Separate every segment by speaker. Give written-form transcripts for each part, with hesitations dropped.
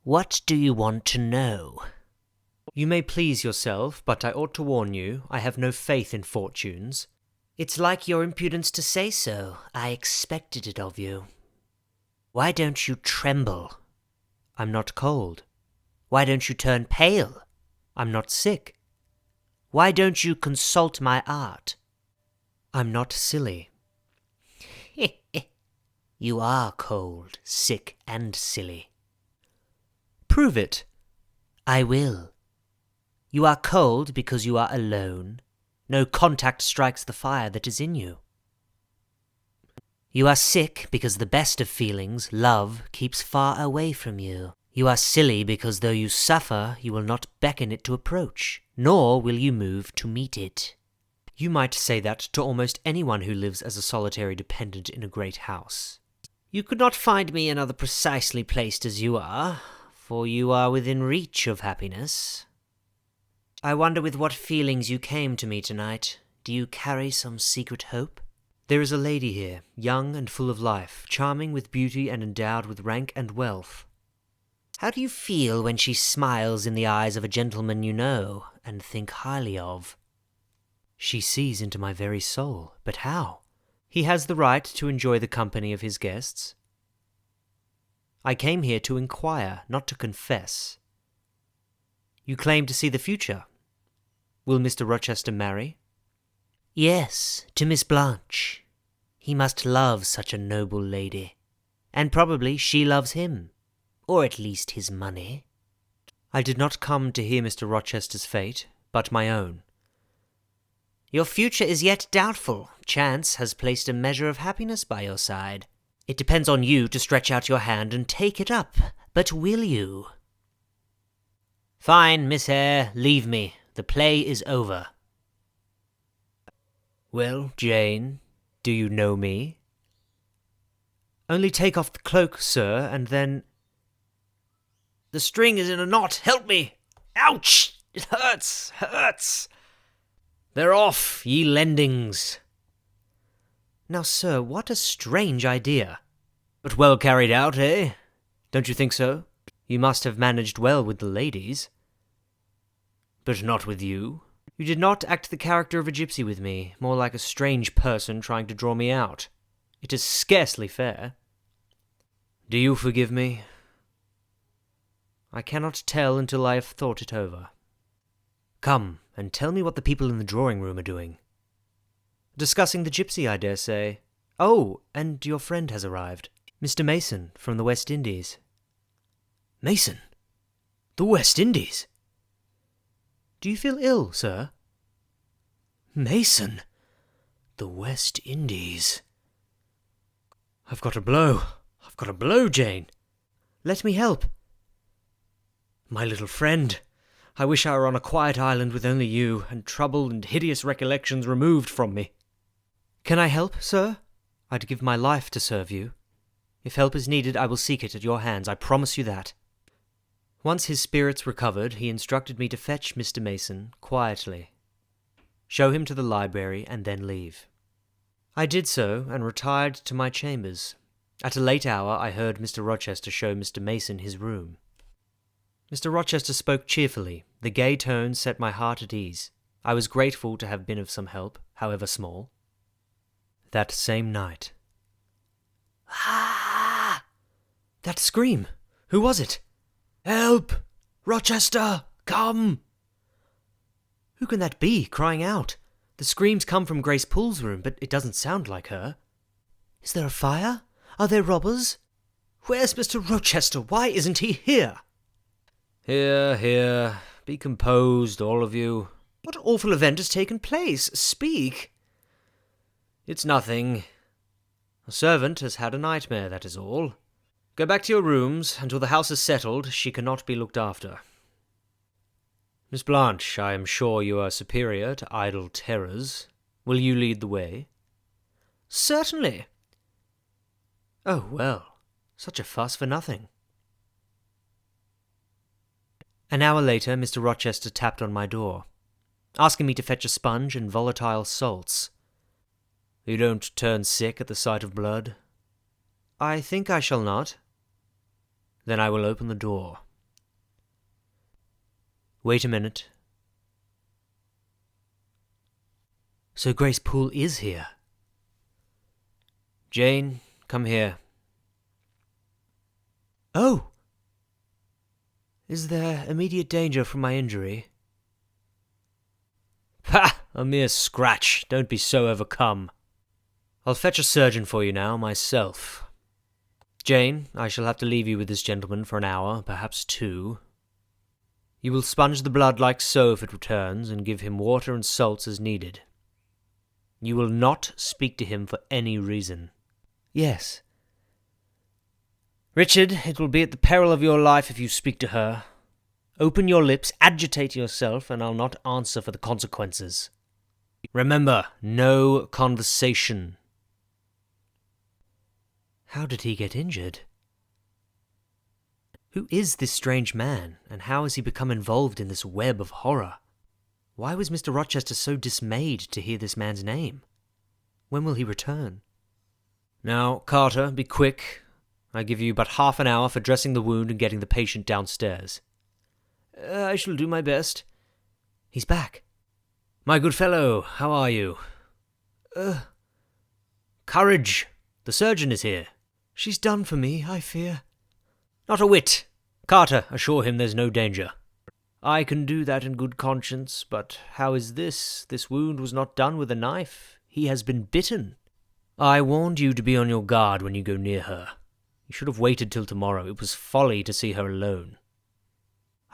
Speaker 1: What do you want to know?
Speaker 2: You may please yourself, but I ought to warn you, I have no faith in fortunes.
Speaker 1: It's like your impudence to say so. I expected it of you. Why don't you tremble?
Speaker 2: I'm not cold.
Speaker 1: Why don't you turn pale?
Speaker 2: I'm not sick.
Speaker 1: Why don't you consult my art?
Speaker 2: I'm not silly.
Speaker 1: You are cold, sick, and silly.
Speaker 2: Prove it.
Speaker 1: I will. You are cold because you are alone. No contact strikes the fire that is in you. You are sick because the best of feelings, love, keeps far away from you. You are silly because though you suffer, you will not beckon it to approach, nor will you move to meet it.
Speaker 2: You might say that to almost anyone who lives as a solitary dependent in a great house.
Speaker 1: You could not find me another precisely placed as you are, for you are within reach of happiness. I wonder with what feelings you came to me tonight. Do you carry some secret hope?
Speaker 2: There is a lady here, young and full of life, charming with beauty and endowed with rank and wealth.
Speaker 1: How do you feel when she smiles in the eyes of a gentleman you know and think highly of?
Speaker 2: She sees into my very soul, but how? He has the right to enjoy the company of his guests. I came here to inquire, not to confess. You claim to see the future. Will Mr. Rochester marry?
Speaker 1: Yes, to Miss Blanche. He must love such a noble lady, and probably she loves him, or at least his money.
Speaker 2: I did not come to hear Mr. Rochester's fate, but my own.
Speaker 1: Your future is yet doubtful. Chance has placed a measure of happiness by your side. It depends on you to stretch out your hand and take it up. But will you? Fine, Miss Eyre, leave me. The play is over.
Speaker 2: Well, Jane, do you know me? Only take off the cloak, sir, and then...
Speaker 1: The string is in a knot. Help me! Ouch! It hurts! They're off, ye lendings.
Speaker 2: Now, sir, what a strange idea.
Speaker 1: But well carried out, eh?
Speaker 2: Don't you think so? You must have managed well with the ladies.
Speaker 1: But not with you.
Speaker 2: You did not act the character of a gypsy with me, more like a strange person trying to draw me out. It is scarcely fair. Do you forgive me? I cannot tell until I have thought it over. Come, and tell me what the people in the drawing room are doing. Discussing the gypsy, I dare say. Oh, and your friend has arrived. Mr. Mason, from the West Indies.
Speaker 1: Mason? The West Indies?
Speaker 2: Do you feel ill, sir?
Speaker 1: Mason? The West Indies?
Speaker 2: I've got a blow, Jane. Let me help. My little friend, I wish I were on a quiet island with only you, and trouble and hideous recollections removed from me. Can I help, sir? I'd give my life to serve you. If help is needed, I will seek it at your hands, I promise you that. Once his spirits recovered, he instructed me to fetch Mr. Mason quietly, show him to the library, and then leave. I did so, and retired to my chambers. At a late hour, I heard Mr. Rochester show Mr. Mason his room. Mr. Rochester spoke cheerfully. The gay tones set my heart at ease. I was grateful to have been of some help, however small. That same night.
Speaker 1: Ah!
Speaker 2: That scream! Who was it?
Speaker 1: Help! Rochester, come!
Speaker 2: Who can that be, crying out? The screams come from Grace Poole's room, but it doesn't sound like her. Is there a fire? Are there robbers? Where's Mr. Rochester? Why isn't he here? Here. Be composed, all of you. What awful event has taken place? Speak. It's nothing. A servant has had a nightmare, that is all. Go back to your rooms. Until the house is settled, she cannot be looked after. Miss Blanche, I am sure you are superior to idle terrors. Will you lead the way? Certainly. Oh, well, such a fuss for nothing. An hour later, Mr. Rochester tapped on my door, asking me to fetch a sponge and volatile salts. You don't turn sick at the sight of blood? I think I shall not. Then I will open the door. Wait a minute. So Grace Poole is here. Jane, come here. Oh! Is there immediate danger from my injury? Ha! A mere scratch. Don't be so overcome. I'll fetch a surgeon for you now, myself. Jane, I shall have to leave you with this gentleman for an hour, perhaps 2. You will sponge the blood like so if it returns, and give him water and salts as needed. You will not speak to him for any reason. Yes. Richard, it will be at the peril of your life if you speak to her. Open your lips, agitate yourself, and I'll not answer for the consequences. Remember, no conversation. How did he get injured? Who is this strange man, and how has he become involved in this web of horror? Why was Mr. Rochester so dismayed to hear this man's name? When will he return? Now, Carter, be quick. I give you but half an hour for dressing the wound and getting the patient downstairs. I shall do my best. He's back. My good fellow, how are you? Courage! The surgeon is here. She's done for me, I fear. Not a whit. Carter, assure him there's no danger. I can do that in good conscience, but how is this? This wound was not done with a knife. He has been bitten. I warned you to be on your guard when you go near her. You should have waited till tomorrow. It was folly to see her alone.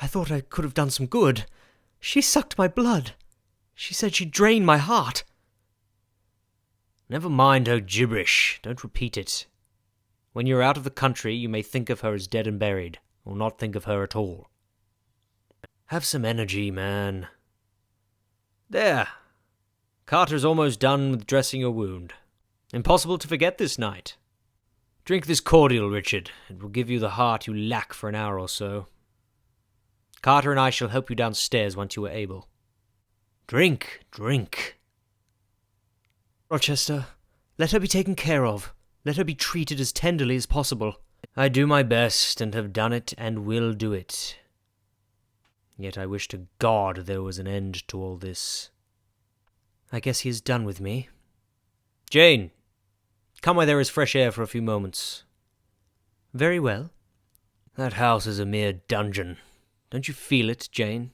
Speaker 2: I thought I could have done some good. She sucked my blood. She said she'd drain my heart. Never mind her gibberish. Don't repeat it. When you're out of the country, you may think of her as dead and buried, or not think of her at all. Have some energy, man. There. Carter's almost done with dressing your wound. Impossible to forget this night. Drink this cordial, Richard. It will give you the heart you lack for an hour or so. Carter and I shall help you downstairs once you are able. Drink, drink. Rochester, let her be taken care of. Let her be treated as tenderly as possible. I do my best, and have done it, and will do it. Yet I wish to God there was an end to all this. I guess he is done with me. Jane, come where there is fresh air for a few moments. Very well. That house is a mere dungeon. Don't you feel it, Jane?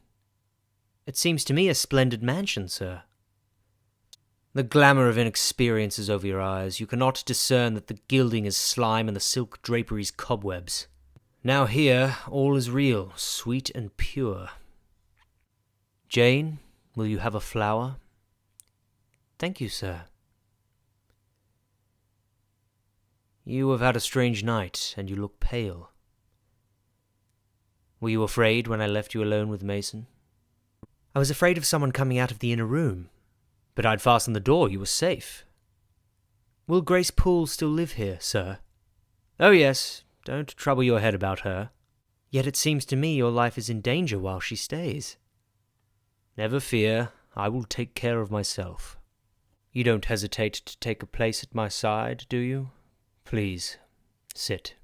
Speaker 2: It seems to me a splendid mansion, sir. The glamour of inexperience is over your eyes. You cannot discern that the gilding is slime and the silk draperies cobwebs. Now here, all is real, sweet and pure. Jane, will you have a flower? Thank you, sir. You have had a strange night, and you look pale. Were you afraid when I left you alone with Mason? I was afraid of someone coming out of the inner room. But I'd fastened the door. You were safe. Will Grace Poole still live here, sir? Oh, yes. Don't trouble your head about her. Yet it seems to me your life is in danger while she stays. Never fear. I will take care of myself. You don't hesitate to take a place at my side, do you? Please, sit.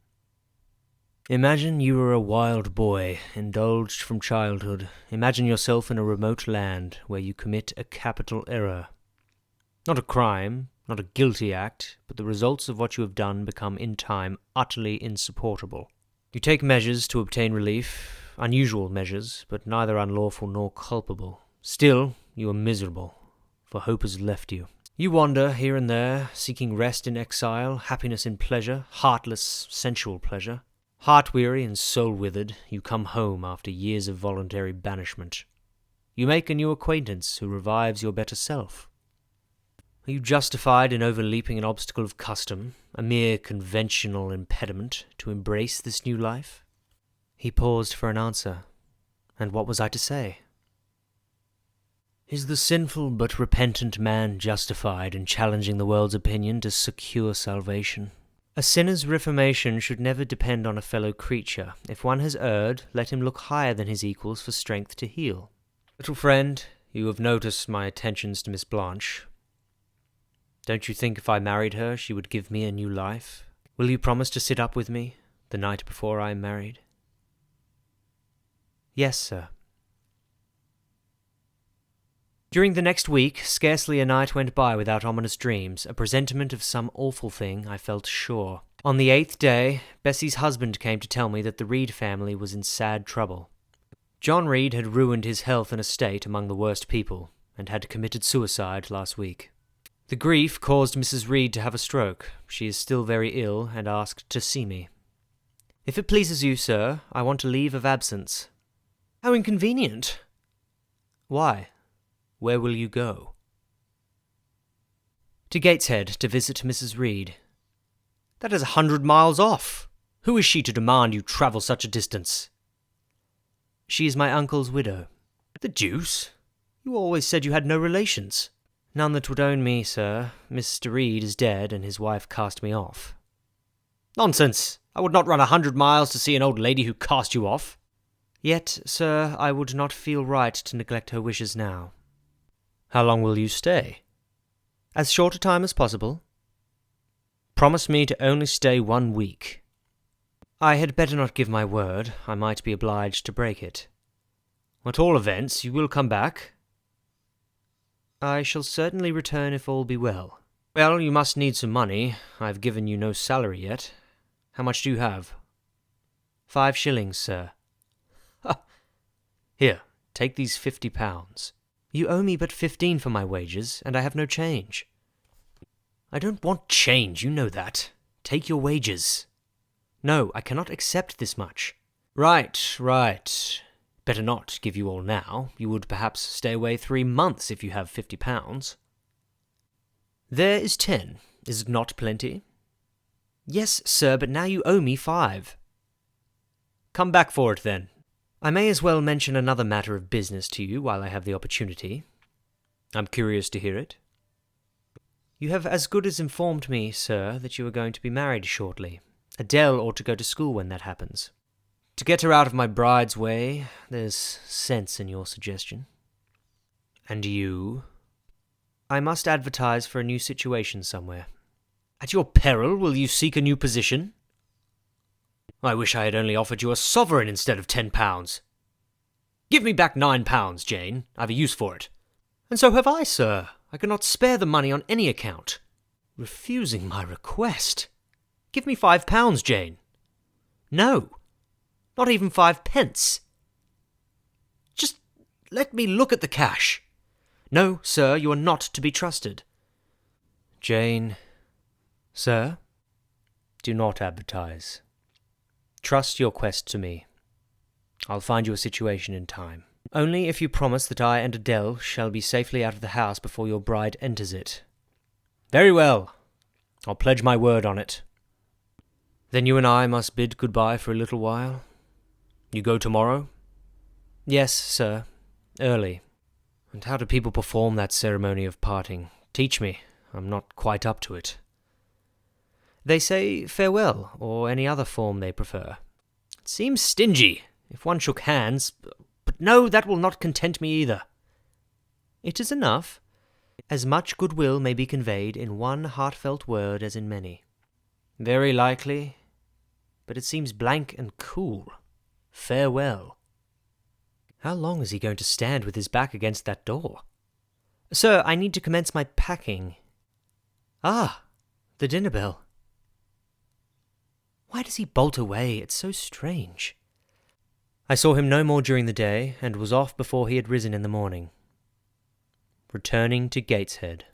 Speaker 2: Imagine you were a wild boy, indulged from childhood. Imagine yourself in a remote land where you commit a capital error. Not a crime, not a guilty act, but the results of what you have done become in time utterly insupportable. You take measures to obtain relief, unusual measures, but neither unlawful nor culpable. Still, you are miserable, for hope has left you. You wander here and there, seeking rest in exile, happiness in pleasure, heartless, sensual pleasure. Heart-weary and soul-withered, you come home after years of voluntary banishment. You make a new acquaintance who revives your better self. Are you justified in overleaping an obstacle of custom, a mere conventional impediment, to embrace this new life? He paused for an answer. And what was I to say? Is the sinful but repentant man justified in challenging the world's opinion to secure salvation? A sinner's reformation should never depend on a fellow creature. If one has erred, let him look higher than his equals for strength to heal. Little friend, you have noticed my attentions to Miss Blanche. Don't you think if I married her, she would give me a new life? Will you promise to sit up with me the night before I am married? Yes, sir.
Speaker 1: During the next week, scarcely a night went by without ominous dreams, a presentiment of some awful thing, I felt sure. On the 8th day, Bessie's husband came to tell me that the Reed family was in sad trouble. John Reed had ruined his health and estate among the worst people, and had committed suicide last week. The grief caused Mrs. Reed to have a stroke. She is still very ill, and asked to see me. If it pleases you, sir, I want a leave of absence. How inconvenient! Why? Where will you go? To Gateshead, to visit Mrs. Reed. That is 100 miles off. Who is she to demand you travel such a distance? She is my uncle's widow. The deuce! You always said you had no relations. None that would own me, sir. Mr. Reed is dead, and his wife cast me off. Nonsense! I would not run 100 miles to see an old lady who cast you off. Yet, sir, I would not feel right to neglect her wishes now. How long will you stay? As short a time as possible. Promise me to only stay 1 week. I had better not give my word. I might be obliged to break it. At all events, you will come back? I shall certainly return if all be well. Well, you must need some money. I have given you no salary yet. How much do you have? 5 shillings, sir. Ha! Here, take these £50. You owe me but 15 for my wages, and I have no change. I don't want change, you know that. Take your wages. No, I cannot accept this much. Right. Better not give you all now. You would perhaps stay away 3 months if you have £50. There is 10. Is it not plenty? Yes, sir, but now you owe me 5. Come back for it, then. I may as well mention another matter of business to you while I have the opportunity. I'm curious to hear it. You have as good as informed me, sir, that you are going to be married shortly. Adele ought to go to school when that happens. To get her out of my bride's way, there's sense in your suggestion. And you? I must advertise for a new situation somewhere. At your peril will you seek a new position? I wish I had only offered you a sovereign instead of £10. Give me back £9, Jane. I've a use for it. And so have I, sir. I cannot spare the money on any account. Refusing my request. Give me £5, Jane. No, not even 5 pence. Just let me look at the cash. No, sir, you are not to be trusted. Jane, sir, do not advertise. Trust your quest to me. I'll find you a situation in time. Only if you promise that I and Adele shall be safely out of the house before your bride enters it. Very well. I'll pledge my word on it. Then you and I must bid goodbye for a little while. You go tomorrow? Yes, sir. Early. And how do people perform that ceremony of parting? Teach me. I'm not quite up to it. They say farewell, or any other form they prefer. It seems stingy, if one shook hands, but no, that will not content me either. It is enough. As much goodwill may be conveyed in one heartfelt word as in many. Very likely, but it seems blank and cool. Farewell. How long is he going to stand with his back against that door? Sir, I need to commence my packing. Ah, the dinner bell. Why does he bolt away? It's so strange. I saw him no more during the day, and was off before he had risen in the morning. Returning to Gateshead.